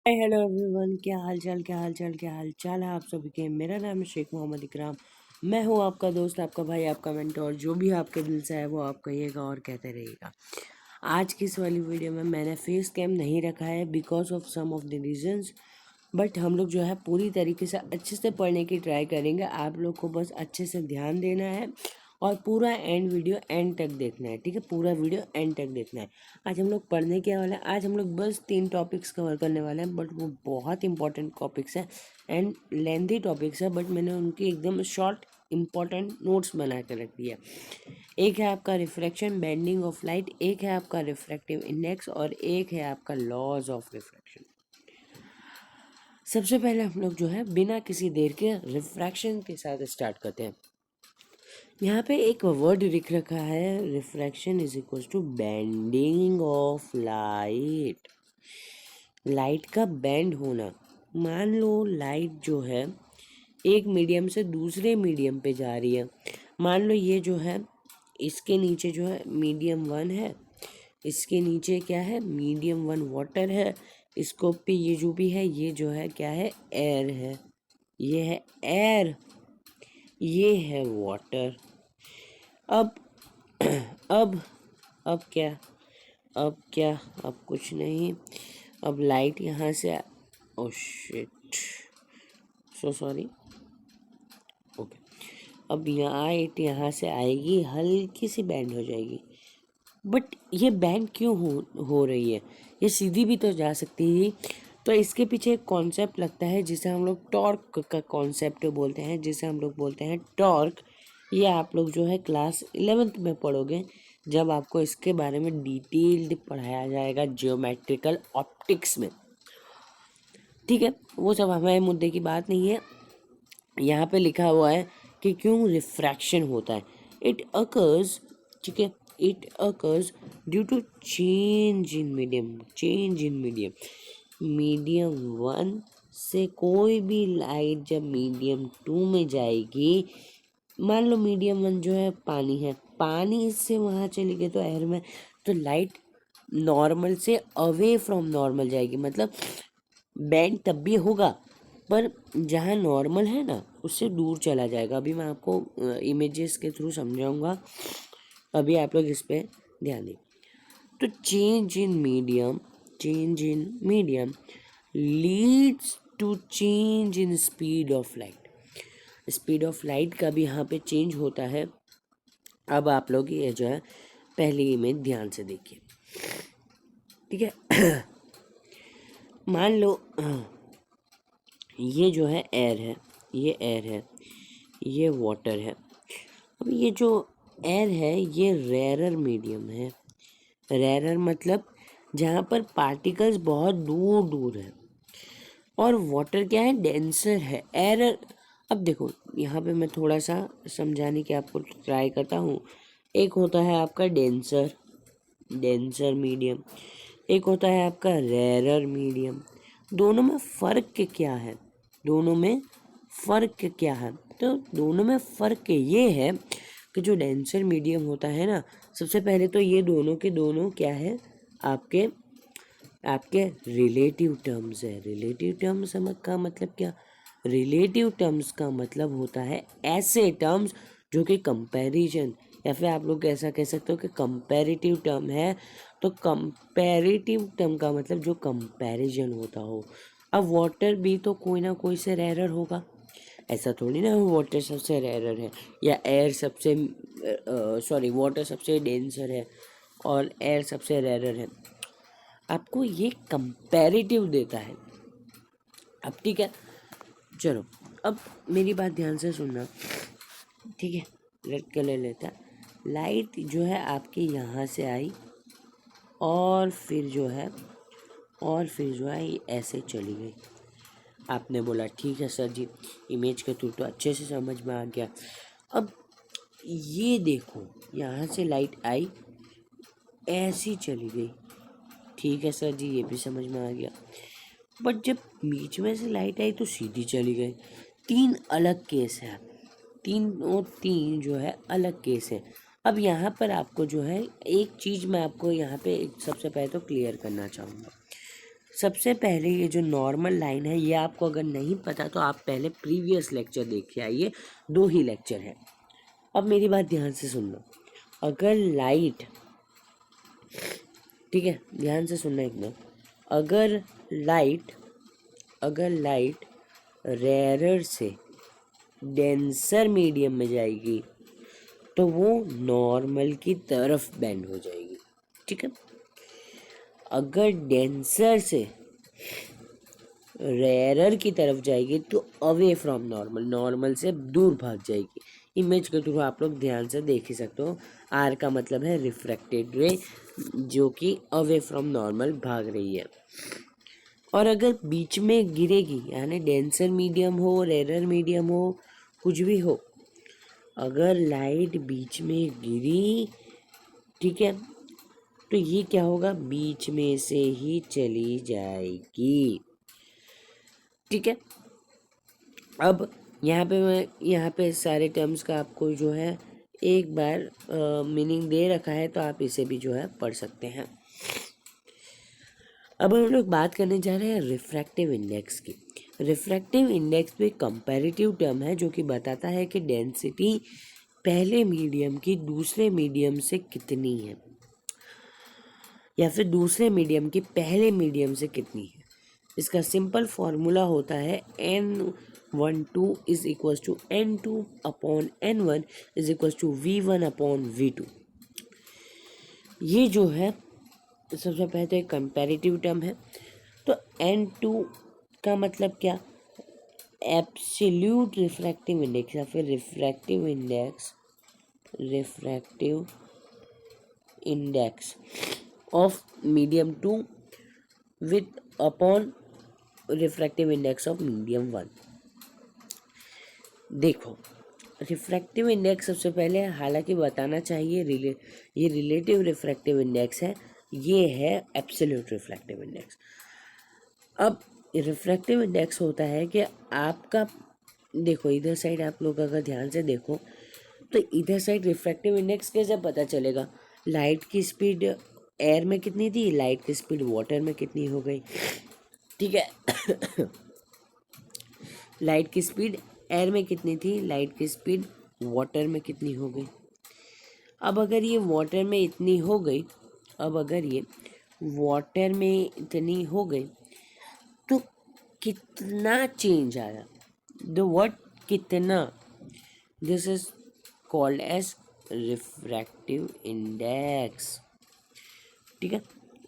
Hello everyone, क्या हाल चाल है आप सभी के। मेरा नाम है शेख मोहम्मद इकराम। मैं हूँ आपका दोस्त, आपका भाई, आपका मेंटोर। जो भी आपके दिल से है वो आप कहिएगा और कहते रहिएगा। आज की इस वाली वीडियो में मैंने फेस कैम नहीं रखा है because of some of the reasons, but हम लोग जो है पूरी तरीके से अच्छे से पढ़ने की ट्राई करेंगे। आप लोग को बस अच्छे से ध्यान देना है और पूरा वीडियो एंड तक देखना है, ठीक है। पूरा वीडियो एंड तक देखना है। आज हम लोग पढ़ने क्या वाले हैं, आज हम लोग बस 3 टॉपिक्स कवर करने वाले हैं, बट वो बहुत इंपॉर्टेंट टॉपिक्स हैं एंड लेंथी टॉपिक्स है, बट मैंने उनकी एकदम शॉर्ट इंपॉर्टेंट नोट्स बना कर रख दिया। एक है आपका रिफ्रैक्शन, बेंडिंग ऑफ लाइट, एक है आपका रिफ्रैक्टिव इंडेक्स और एक है आपका लॉज ऑफ रिफ्रैक्शन। सबसे पहले हम लोग जो है बिना किसी देर के रिफ्रैक्शन के साथ स्टार्ट करते हैं। यहाँ पे एक वर्ड लिख रखा है, refraction is equal to bending of light. Light का बेंड होना। मान लो लाइट जो है एक मीडियम से दूसरे मीडियम पे जा रही है। मान लो ये जो है इसके नीचे जो है मीडियम 1 है, इसके नीचे क्या है मीडियम 1 वाटर है, इसको पे ये जो भी है ये जो है क्या है एयर है, ये है एयर, ये है वाटर। अब अब अब क्या अब क्या अब कुछ नहीं। अब लाइट यहाँ से oh shit, so sorry, okay. अब लाइट यहाँ से आएगी, हल्की सी बैंड हो जाएगी, बट ये बैंड क्यों हो रही है, ये सीधी भी तो जा सकती थी। तो इसके पीछे एक कॉन्सेप्ट लगता है जिसे हम लोग टॉर्क का कॉन्सेप्ट बोलते हैं, जिसे हम लोग बोलते हैं टॉर्क। ये आप लोग जो है क्लास 11th में पढ़ोगे, जब आपको इसके बारे में डिटेल्ड पढ़ाया जाएगा जियोमेट्रिकल ऑप्टिक्स में, ठीक है। वो सब हमारे मुद्दे की बात नहीं है। यहाँ पे लिखा हुआ है कि क्यों रिफ्रैक्शन होता है। इट अकर्स, ठीक है, it occurs due to change in medium. Medium 1 से कोई भी लाइट जब मीडियम 2 में जाएगी, मान लो मीडियम 1 जो है पानी है, पानी से वहाँ चली गई तो एयर में, तो लाइट नॉर्मल से अवे फ्रॉम नॉर्मल जाएगी, मतलब बैंड तब भी होगा पर जहाँ नॉर्मल है ना उससे दूर चला जाएगा। अभी मैं आपको इमेजेस के थ्रू समझाऊंगा, अभी आप लोग इस पे ध्यान दें। तो change in medium leads to change in speed of light. Speed of light का भी यहाँ पे चेंज होता है। अब आप लोग ये जो है पहली इमेज ध्यान से देखिए, ठीक है। मान लो ये जो है एयर है, ये एयर है, ये वाटर है। अब ये जो एयर है ये रेरर मीडियम है। रेरर मतलब जहाँ पर पार्टिकल्स बहुत दूर दूर है, और वाटर क्या है डेंसर है। एयर, अब देखो यहाँ पे मैं थोड़ा सा समझाने की आपको ट्राई करता हूँ। एक होता है आपका डेंसर मीडियम, एक होता है आपका रेरर मीडियम। दोनों में फ़र्क क्या है, दोनों में फ़र्क क्या है? तो दोनों में फ़र्क ये है कि जो डेंसर मीडियम होता है ना, सबसे पहले तो ये दोनों के दोनों क्या है आपके आपके रिलेटिव टर्म्स है। रिलेटिव टर्म्स का मतलब क्या? रिलेटिव टर्म्स का मतलब होता है ऐसे टर्म्स जो कि कंपैरिजन, या फिर आप लोग ऐसा कह सकते हो कि कंपैरेटिव टर्म है। तो कंपैरेटिव टर्म का मतलब जो कंपैरिजन होता हो। अब वाटर भी तो कोई ना कोई से रेरर होगा, ऐसा थोड़ी ना वाटर सबसे रेरर है या एयर सबसे सॉरी वाटर सबसे डेंसर है और एयर सबसे रेरर है। आपको ये कंपैरेटिव देता है। अब ठीक है, चलो अब मेरी बात ध्यान से सुनना, ठीक है। रेड कलर लेता, लाइट जो है आपके यहाँ से आई और फिर जो है ये ऐसे चली गई। आपने बोला ठीक है सर जी, इमेज के थ्रू तो अच्छे से समझ में आ गया। अब ये देखो यहाँ से लाइट आई, ऐसी चली गई, ठीक है सर जी ये भी समझ में आ गया। बट जब बीच में से लाइट आई तो सीधी चली गई। 3 अलग केस है, तीन जो है अलग केस है। अब यहाँ पर आपको जो है एक चीज़ मैं आपको यहाँ पे सबसे पहले तो क्लियर करना चाहूँगा। सबसे पहले ये जो नॉर्मल लाइन है, ये आपको अगर नहीं पता तो आप पहले प्रीवियस लेक्चर देख के आइए, 2 ही लेक्चर है। अब मेरी बात ध्यान से सुनना। अगर लाइट, ठीक है, ध्यान से सुनना एकदम। अगर लाइट रेयर से डेंसर मीडियम में जाएगी तो वो नॉर्मल की तरफ बेंड हो जाएगी, ठीक है। अगर डेंसर से रेयरर की तरफ जाएगी तो अवे फ्रॉम नॉर्मल, नॉर्मल से दूर भाग जाएगी। इमेज के थ्रू आप लोग ध्यान से देख ही सकते हो। आर का मतलब है रिफ्रैक्टेड रे, जो कि अवे फ्रॉम नॉर्मल भाग रही है। और अगर बीच में गिरेगी, यानी डेंसर मीडियम हो, रेयरर मीडियम हो, कुछ भी हो, अगर लाइट बीच में गिरी, ठीक है, तो ये क्या होगा, बीच में से ही चली जाएगी, ठीक है। अब यहाँ पे सारे टर्म्स का आपको जो है एक बार मीनिंग दे रखा है, तो आप इसे भी जो है पढ़ सकते हैं। अब हम लोग बात करने जा रहे हैं रिफ्रैक्टिव इंडेक्स की। रिफ्रैक्टिव इंडेक्स भी कंपैरेटिव टर्म है जो कि बताता है कि डेंसिटी पहले मीडियम की दूसरे मीडियम से कितनी है, या फिर दूसरे मीडियम की पहले मीडियम से कितनी है। इसका सिंपल फॉर्मूला होता है N12 is equals to N2 upon N1 is equals to V1 upon V2। ये जो है सबसे पहले तो एक कंपैरेटिव टर्म है। तो N2 का मतलब क्या, एब्सोल्यूट रिफ्रैक्टिव इंडेक्स या फिर refractive index of medium 2 with upon refractive index of medium 1। देखो, रिफ्रैक्टिव इंडेक्स सबसे पहले हालांकि बताना चाहिए ये रिलेटिव रिफ्रैक्टिव इंडेक्स है, ये है एब्सोल्यूट रिफ्रैक्टिव इंडेक्स। अब रिफ्रैक्टिव इंडेक्स होता है कि आपका, देखो इधर साइड आप लोग अगर ध्यान से देखो तो इधर साइड रिफ्रैक्टिव इंडेक्स कैसे पता चलेगा, लाइट की स्पीड एयर में कितनी थी, लाइट की स्पीड वाटर में कितनी हो गई, ठीक है। लाइट की स्पीड एयर में कितनी थी, लाइट की स्पीड वाटर में कितनी हो गई। अब अगर ये वाटर में इतनी हो गई, तो कितना चेंज आया, द वर्ड कितना, this is called as refractive index, ठीक है।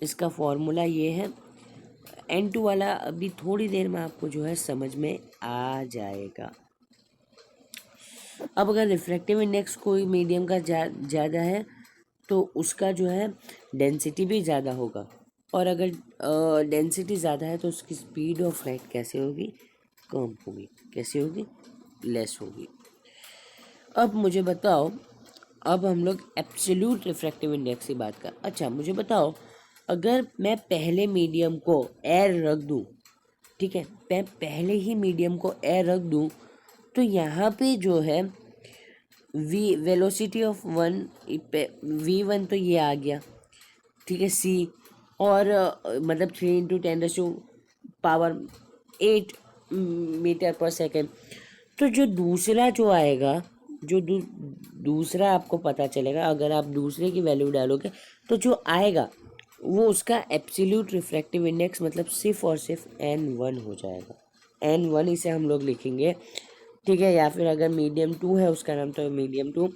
इसका फॉर्मूला ये है, N2 वाला अभी थोड़ी देर में आपको जो है समझ में आ जाएगा। अब अगर रिफ्रैक्टिव इंडेक्स कोई मीडियम का ज़्यादा है तो उसका जो है डेंसिटी भी ज़्यादा होगा, और अगर डेंसिटी ज़्यादा है तो उसकी स्पीड ऑफ लाइट कैसे होगी, कम होगी, कैसे होगी, लेस होगी। अब मुझे बताओ, अब हम लोग एब्सोल्यूट रिफ्रैक्टिव इंडेक्स की बात कर। अच्छा मुझे बताओ, अगर मैं पहले मीडियम को एयर रख दूँ, ठीक है, मैं पहले ही मीडियम को एयर रख दूँ, तो यहाँ पे जो है वेलोसिटी ऑफ V1 तो ये आ गया, ठीक है, C, और मतलब 3 × 10⁸ मीटर पर सेकेंड। तो जो दूसरा जो आएगा, जो दूसरा आपको पता चलेगा, अगर आप दूसरे की वैल्यू डालोगे तो जो आएगा वो उसका एब्सोल्यूट रिफ्रैक्टिव इंडेक्स मतलब सिर्फ और सिर्फ N1 हो जाएगा। N1 इसे हम लोग लिखेंगे, ठीक है, या फिर अगर मीडियम 2 है उसका नाम तो मीडियम 2,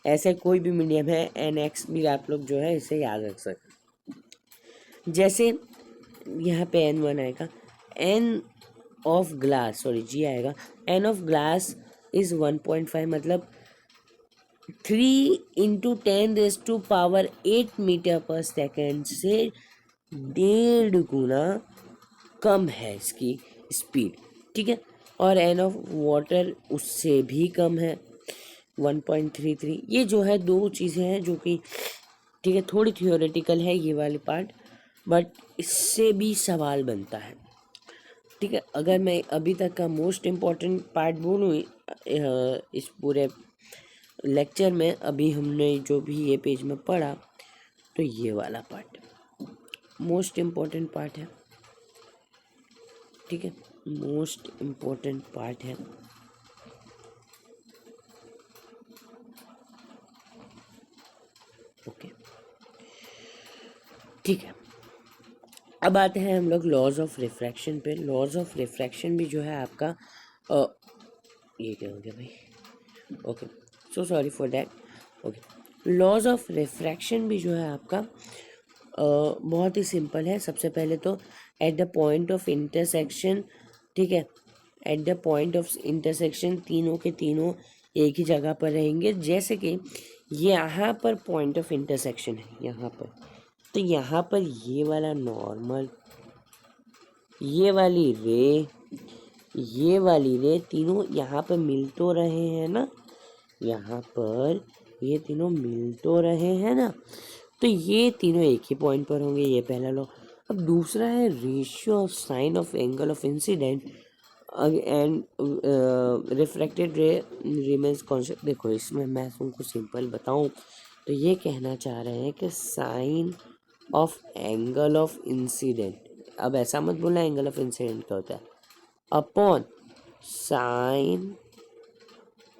ऐसे कोई भी मीडियम है NX भी आप लोग जो है इसे याद रख सकते। जैसे यहाँ पे N1 आएगा, N of glass, sorry G आएगा, N ऑफ ग्लास इज 1.5 मतलब 3 × 10⁸ मीटर पर सेकेंड से 1.5 गुना कम है इसकी स्पीड, ठीक है। और N ऑफ वाटर उससे भी कम है 1.33। ये जो है दो चीज़ें हैं जो कि, ठीक है, थोड़ी थियोरेटिकल है ये वाली पार्ट, बट इससे भी सवाल बनता है, ठीक है। अगर मैं अभी तक का मोस्ट इम्पॉर्टेंट पार्ट बोलूँ इस पूरे लेक्चर में, अभी हमने जो भी ये पेज में पढ़ा, तो ये वाला पार्ट मोस्ट इम्पॉर्टेंट पार्ट है। ठीक है, मोस्ट इम्पोर्टेंट पार्ट है। ओके, ठीक है, अब आते हैं हम लोग लॉज ऑफ रिफ्रैक्शन पे। लॉज ऑफ रिफ्रैक्शन भी जो है आपका ये क्या हो गया भाई, okay, so sorry for that. Okay, laws of refraction भी जो है आपका बहुत ही सिंपल है। सबसे पहले तो at the point of intersection, ठीक है, at the point of intersection तीनों के तीनों एक ही जगह पर रहेंगे। जैसे कि यहाँ पर पॉइंट ऑफ इंटरसेक्शन है यहाँ पर, तो यहाँ पर ये वाला नॉर्मल, ये वाली रे तीनों यहाँ पर मिल तो रहे हैं ना, यहाँ पर ये तीनों मिल तो रहे हैं ना, तो ये तीनों एक ही पॉइंट पर होंगे, ये पहला लॉ। अब दूसरा है ratio of sine of angle of incident and refracted रे रिमेन्स कांस्टेंट। देखो इसमें मैं तुमको सिंपल बताऊं तो ये कहना चाह रहे हैं कि sine of angle of incident, अब ऐसा मत बोलना एंगल ऑफ इंसिडेंट क्या होता है, upon sine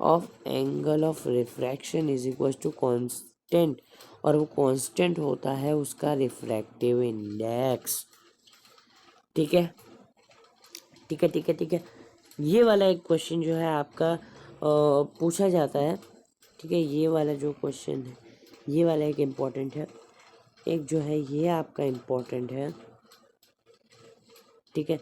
of angle of refraction is equal to constant, और वो कांस्टेंट होता है उसका रिफ्रैक्टिव इंडेक्स। ठीक है, ठीक है, ठीक है, ठीक है। ये वाला एक क्वेश्चन जो है आपका पूछा जाता है। ठीक है, ये वाला जो क्वेश्चन है ये वाला एक इम्पॉर्टेंट है, एक जो है ये आपका इम्पोर्टेंट है। ठीक है,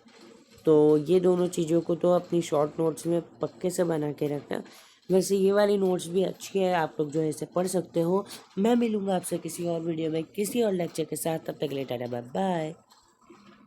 तो ये दोनों चीज़ों को तो अपनी शॉर्ट नोट्स में पक्के से बना के रखना। वैसे ये वाली नोट्स भी अच्छी है, आप लोग जो है इसे पढ़ सकते हो। मैं मिलूँगा आपसे किसी और वीडियो में किसी और लेक्चर के साथ, तब तक के लिए टाटा बाय बाय।